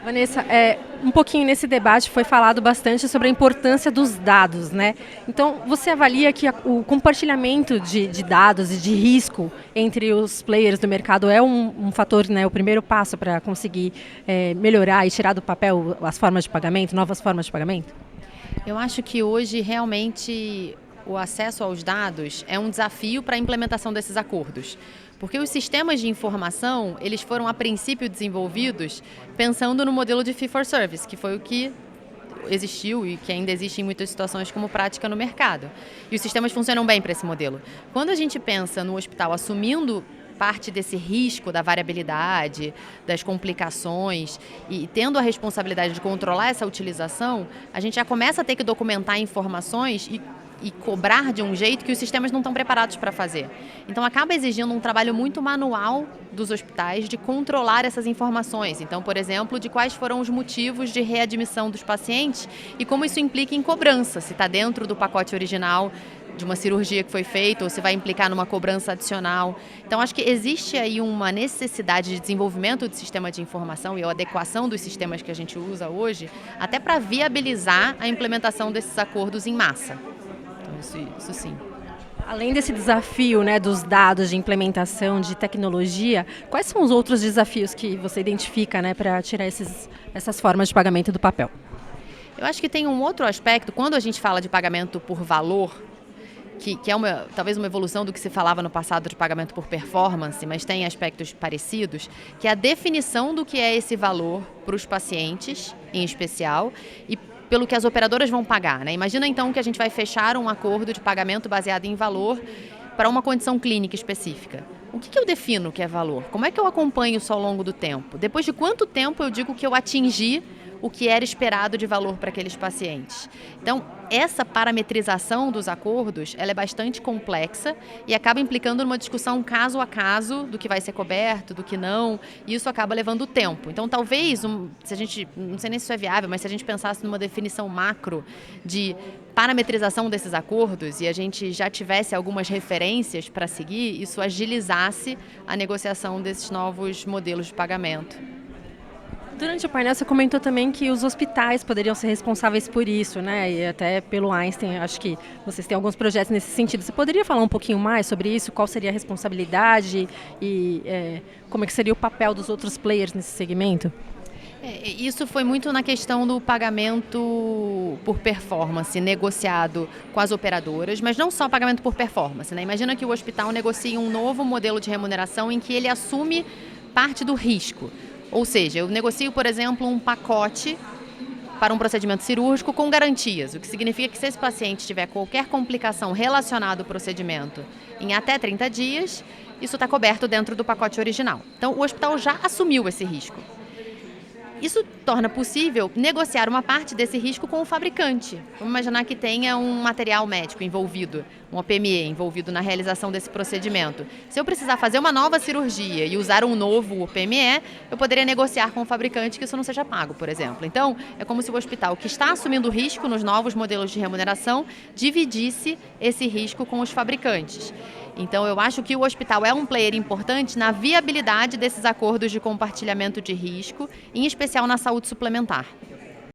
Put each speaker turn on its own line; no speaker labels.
Vanessa, um pouquinho nesse debate foi falado bastante sobre a importância dos dados, né? Então, você avalia que o compartilhamento de dados e de risco entre os players do mercado é um fator, né, o primeiro passo para conseguir melhorar e tirar do papel as formas de pagamento, novas formas de pagamento?
Eu acho que hoje realmente o acesso aos dados é um desafio para a implementação desses acordos. Porque os sistemas de informação, eles foram a princípio desenvolvidos pensando no modelo de fee for service, que foi o que existiu e que ainda existe em muitas situações como prática no mercado. E os sistemas funcionam bem para esse modelo. Quando a gente pensa no hospital assumindo parte desse risco da variabilidade, das complicações e tendo a responsabilidade de controlar essa utilização, a gente já começa a ter que documentar informações e cobrar de um jeito que os sistemas não estão preparados para fazer. Então acaba exigindo um trabalho muito manual dos hospitais de controlar essas informações. Então, por exemplo, de quais foram os motivos de readmissão dos pacientes e como isso implica em cobrança, se está dentro do pacote original de uma cirurgia que foi feita ou se vai implicar numa cobrança adicional. Então, acho que existe aí uma necessidade de desenvolvimento de sistema de informação e a adequação dos sistemas que a gente usa hoje, até para viabilizar a implementação desses acordos em massa. Então, isso sim.
Além desse desafio, né, dos dados de implementação de tecnologia, quais são os outros desafios que você identifica, né, para tirar essas formas de pagamento do papel?
Eu acho que tem um outro aspecto, quando a gente fala de pagamento por valor, que é talvez uma evolução do que se falava no passado de pagamento por performance, mas tem aspectos parecidos, que é a definição do que é esse valor para os pacientes, em especial, e pelo que as operadoras vão pagar, né? Imagina então que a gente vai fechar um acordo de pagamento baseado em valor para uma condição clínica específica. O que eu defino que é valor? Como é que eu acompanho isso ao longo do tempo? Depois de quanto tempo eu digo que eu atingi o que era esperado de valor para aqueles pacientes? Então, essa parametrização dos acordos, ela é bastante complexa e acaba implicando numa discussão caso a caso do que vai ser coberto, do que não, e isso acaba levando tempo. Então, talvez, se a gente, não sei nem se isso é viável, mas se a gente pensasse numa definição macro de parametrização desses acordos e a gente já tivesse algumas referências para seguir, isso agilizasse a negociação desses novos modelos de pagamento.
Durante o painel você comentou também que os hospitais poderiam ser responsáveis por isso, né? E até pelo Einstein, acho que vocês têm alguns projetos nesse sentido. Você poderia falar um pouquinho mais sobre isso? Qual seria a responsabilidade e como é que seria o papel dos outros players nesse segmento?
Isso foi muito na questão do pagamento por performance negociado com as operadoras, mas não só pagamento por performance, né? Imagina que o hospital negocia um novo modelo de remuneração em que ele assume parte do risco. Ou seja, eu negocio, por exemplo, um pacote para um procedimento cirúrgico com garantias, o que significa que se esse paciente tiver qualquer complicação relacionada ao procedimento em até 30 dias, isso está coberto dentro do pacote original. Então, o hospital já assumiu esse risco. Isso torna possível negociar uma parte desse risco com o fabricante. Vamos imaginar que tenha um material médico envolvido, um OPME envolvido na realização desse procedimento. Se eu precisar fazer uma nova cirurgia e usar um novo OPME, eu poderia negociar com o fabricante que isso não seja pago, por exemplo. Então, é como se o hospital que está assumindo risco nos novos modelos de remuneração dividisse esse risco com os fabricantes. Então, eu acho que o hospital é um player importante na viabilidade desses acordos de compartilhamento de risco, em especial na saúde suplementar.